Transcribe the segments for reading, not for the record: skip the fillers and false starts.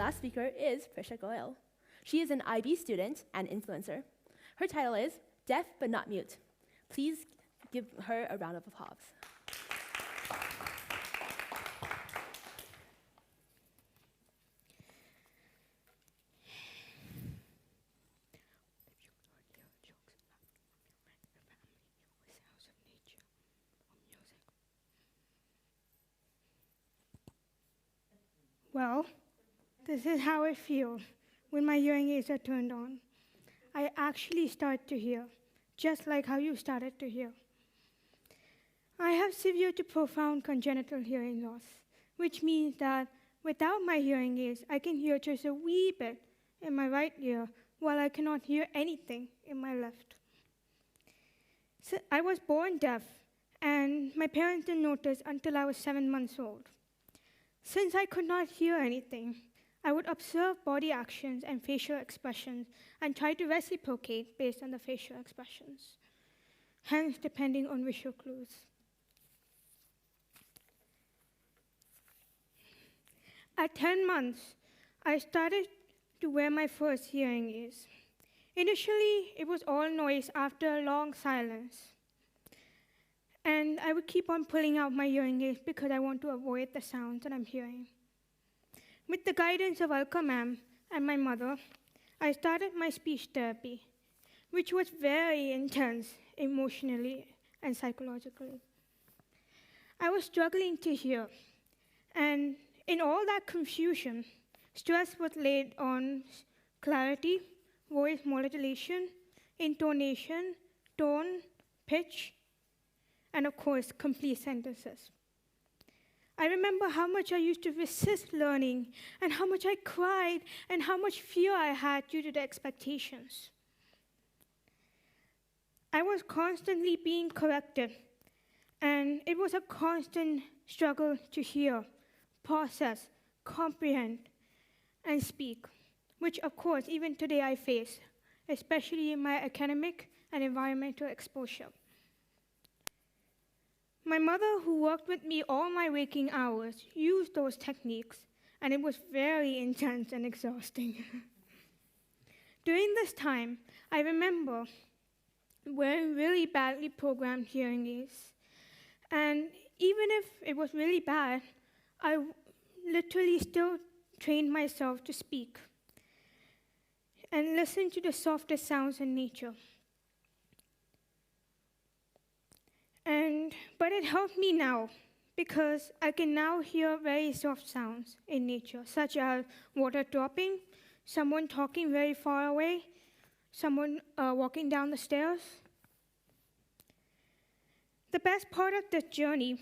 last speaker is Prisha. She is an IB student and influencer. Her title is Deaf But Not Mute. Please give her a round of applause. Well, this is how I feel when my hearing aids are turned on. I actually start to hear, just like how you started to hear. I have severe to profound congenital hearing loss, which means that without my hearing aids, I can hear just a wee bit in my right ear, while I cannot hear anything in my left. So I was born deaf, and my parents didn't notice until I was 7 months old. Since I could not hear anything, I would observe body actions and facial expressions and try to reciprocate based on the facial expressions, hence depending on visual clues. At 10 months, I started to wear my first hearing aids. Initially, it was all noise after a long silence. And I would keep on pulling out my hearing aids because I want to avoid the sounds that I'm hearing. With the guidance of Alka ma'am and my mother, I started my speech therapy, which was very intense emotionally and psychologically. I was struggling to hear, and in all that confusion, stress was laid on clarity, voice modulation, intonation, tone, pitch, and of course, complete sentences. I remember how much I used to resist learning, and how much I cried, and how much fear I had due to the expectations. I was constantly being corrected, and it was a constant struggle to hear, process, comprehend, and speak, which of course, even today I face, especially in my academic and environmental exposure. My mother, who worked with me all my waking hours, used those techniques, and it was very intense and exhausting. During this time, I remember wearing really badly programmed hearing aids, and even if it was really bad, I literally still trained myself to speak and listen to the softest sounds in nature. But it helped me now, because I can now hear very soft sounds in nature, such as water dropping, someone talking very far away, someone walking down the stairs. The best part of this journey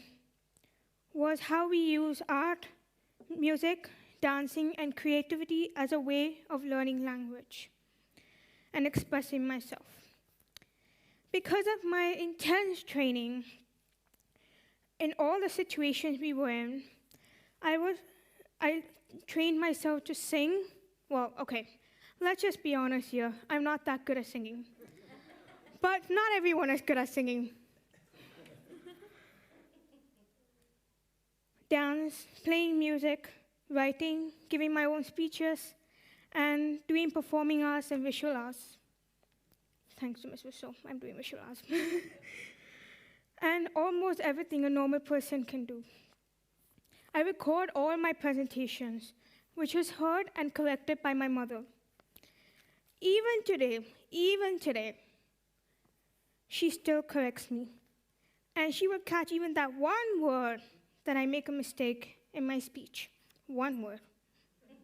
was how we use art, music, dancing, and creativity as a way of learning language and expressing myself. Because of my intense training, in all the situations we were in, I trained myself to sing. Well, okay, let's just be honest here. I'm not that good at singing. But not everyone is good at singing. Dance, playing music, writing, giving my own speeches, and doing performing arts and visual arts. Thanks to Ms. Rousseau, I'm doing visual arts. And almost everything a normal person can do. I record all my presentations, which was heard and corrected by my mother. Even today, she still corrects me. And she will catch even that one word that I make a mistake in my speech. One word.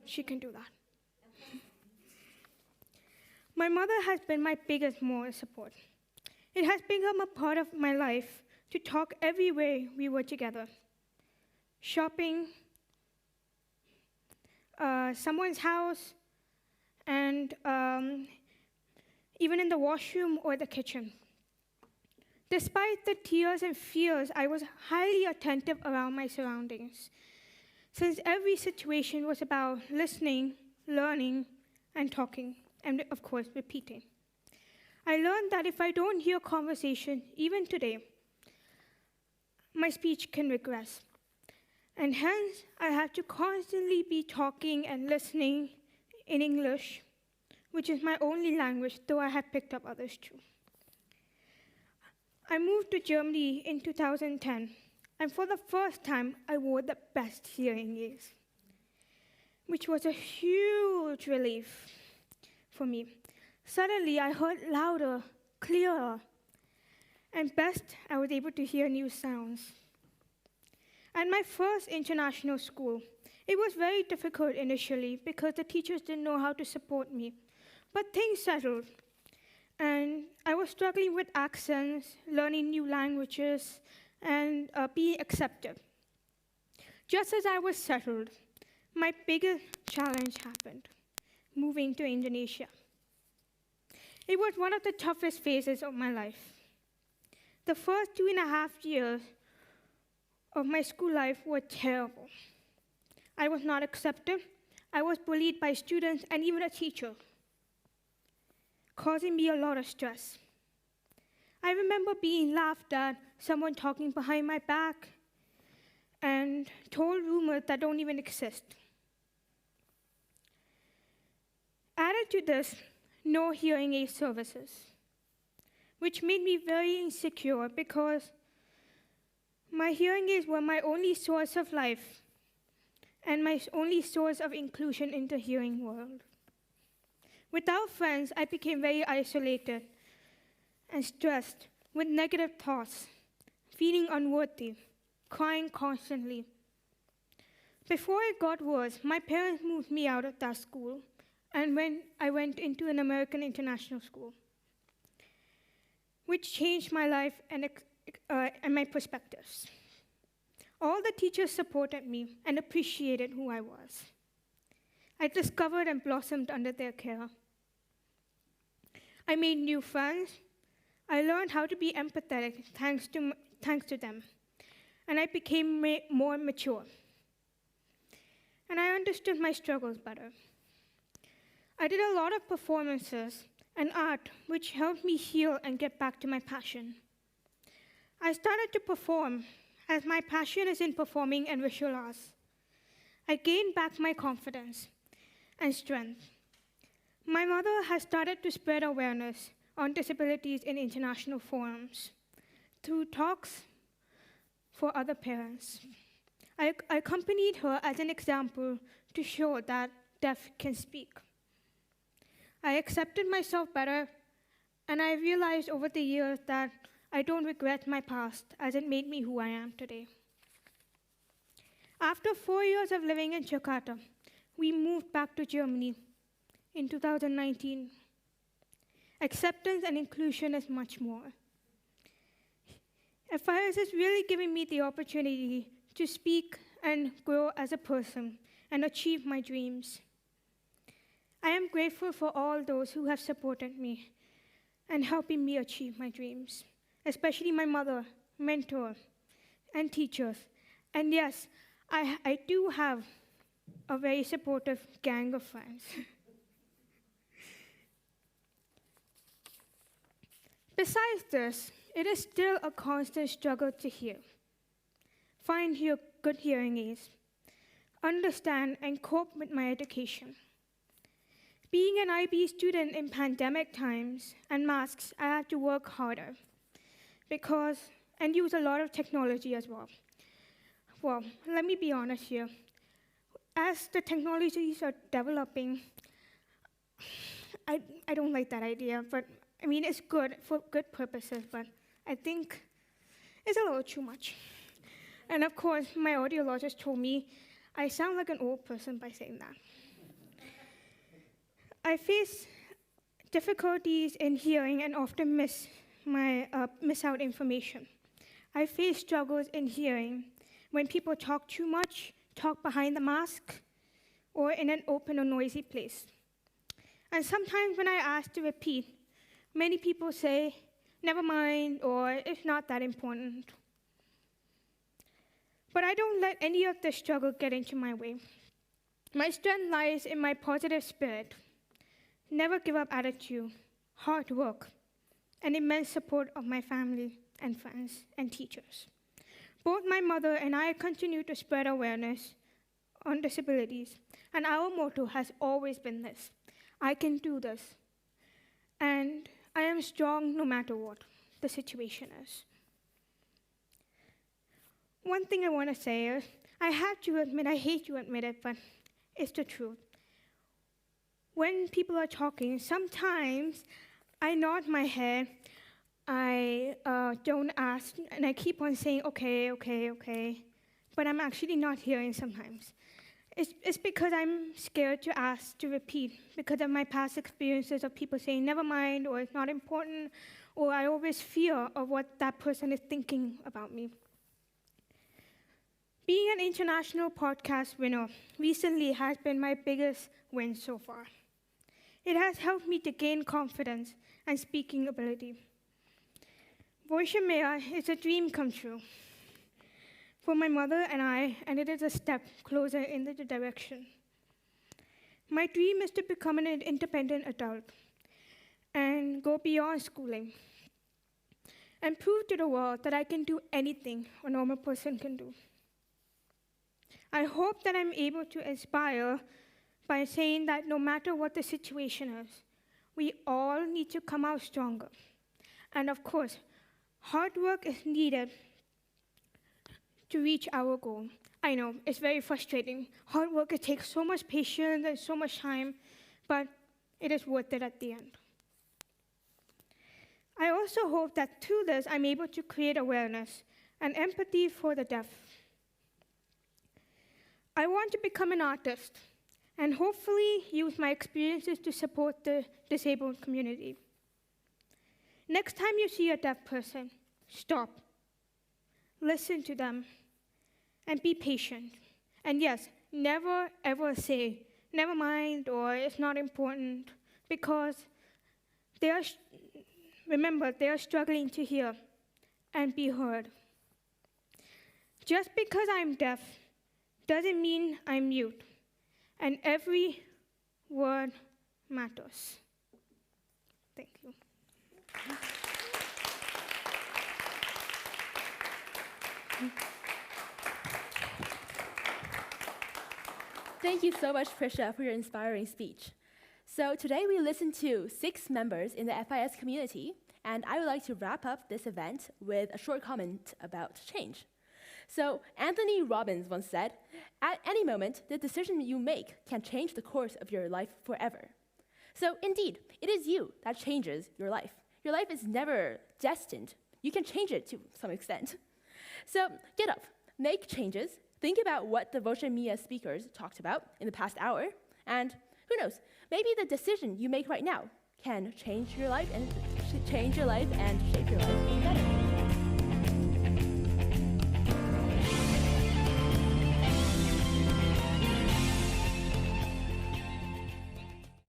She can do that. My mother has been my biggest moral support. It has become a part of my life to talk everywhere we were together. Shopping, someone's house, and even in the washroom or the kitchen. Despite the tears and fears, I was highly attentive around my surroundings, since every situation was about listening, learning, and talking, and of course, repeating. I learned that if I don't hear conversation, even today, my speech can regress. and hence I have to constantly be talking and listening in English, which is my only language, though I have picked up others too. I moved to Germany in 2010, and for the first time, I wore the best hearing aids, which was a huge relief for me. Suddenly, I heard louder, clearer, and best, I was able to hear new sounds. At my first international school, it was very difficult initially because the teachers didn't know how to support me, but things settled. And I was struggling with accents, learning new languages, and being accepted. Just as I was settled, my biggest challenge happened, moving to Indonesia. It was one of the toughest phases of my life. The first 2.5 years of my school life were terrible. I was not accepted. I was bullied by students and even a teacher, causing me a lot of stress. I remember being laughed at, someone talking behind my back, and told rumors that don't even exist. Added to this, no hearing aid services, which made me very insecure because my hearing aids were my only source of life and my only source of inclusion in the hearing world. Without friends, I became very isolated and stressed with negative thoughts, feeling unworthy, crying constantly. Before it got worse, my parents moved me out of that school, and when I went into an American international school, which changed my life and my perspectives. All the teachers supported me and appreciated who I was. I discovered and blossomed under their care. I made new friends. I learned how to be empathetic thanks to them. And I became more mature. And I understood my struggles better. I did a lot of performances and art, which helped me heal and get back to my passion. I started to perform, as my passion is in performing and visual arts. I gained back my confidence and strength. My mother has started to spread awareness on disabilities in international forums through talks for other parents. I accompanied her as an example to show that deaf can speak. I accepted myself better, and I realized over the years that I don't regret my past as it made me who I am today. After 4 years of living in Jakarta, we moved back to Germany in 2019. Acceptance and inclusion is much more. FIS is really giving me the opportunity to speak and grow as a person and achieve my dreams. I am grateful for all those who have supported me and helping me achieve my dreams, especially my mother, mentor, and teachers. And yes, I do have a very supportive gang of friends. Besides this, it is still a constant struggle to hear, find good hearing aids, understand and cope with my education. Being an IB student in pandemic times and masks, I had to work harder and use a lot of technology as well. Well, let me be honest here. As the technologies are developing, I don't like that idea, but I mean, it's good for good purposes, but I think it's a little too much. And of course, my audiologist told me I sound like an old person by saying that. I face difficulties in hearing and often miss out information. I face struggles in hearing when people talk too much, talk behind the mask, or in an open or noisy place. And sometimes when I ask to repeat, many people say, never mind, or it's not that important. But I don't let any of this struggle get into my way. My strength lies in my positive spirit, never give up attitude, hard work, and immense support of my family and friends and teachers. Both my mother and I continue to spread awareness on disabilities, and our motto has always been this: I can do this, and I am strong no matter what the situation is. One thing I want to say is, I have to admit, I hate to admit it, but it's the truth. When people are talking, sometimes I nod my head, I don't ask, and I keep on saying, okay, okay, okay, but I'm actually not hearing sometimes. It's because I'm scared to ask, to repeat, because of my past experiences of people saying, never mind, or it's not important, or I always fear of what that person is thinking about me. Being an international podcast winner recently has been my biggest win so far. It has helped me to gain confidence and speaking ability. Voce Mea is a dream come true for my mother and I, and it is a step closer in the direction. My dream is to become an independent adult and go beyond schooling and prove to the world that I can do anything a normal person can do. I hope that I'm able to inspire by saying that no matter what the situation is, we all need to come out stronger. And of course, hard work is needed to reach our goal. I know, it's very frustrating. Hard work, it takes so much patience and so much time, but it is worth it at the end. I also hope that through this, I'm able to create awareness and empathy for the deaf. I want to become an artist and hopefully use my experiences to support the disabled community. Next time you see a deaf person, stop, listen to them, and be patient. And yes, never ever say, never mind, or it's not important, because remember, they are struggling to hear and be heard. Just because I'm deaf doesn't mean I'm mute, and every word matters. Thank you. Thank you so much, Prisha, for your inspiring speech. So today we listened to 6 members in the FIS community, and I would like to wrap up this event with a short comment about change. So Anthony Robbins once said, "At any moment, the decision you make can change the course of your life forever." So indeed, it is you that changes your life. Your life is never destined. You can change it to some extent. So get up, make changes, think about what the Voce Mea speakers talked about in the past hour, and who knows, maybe the decision you make right now can change your life and shape your life for the better.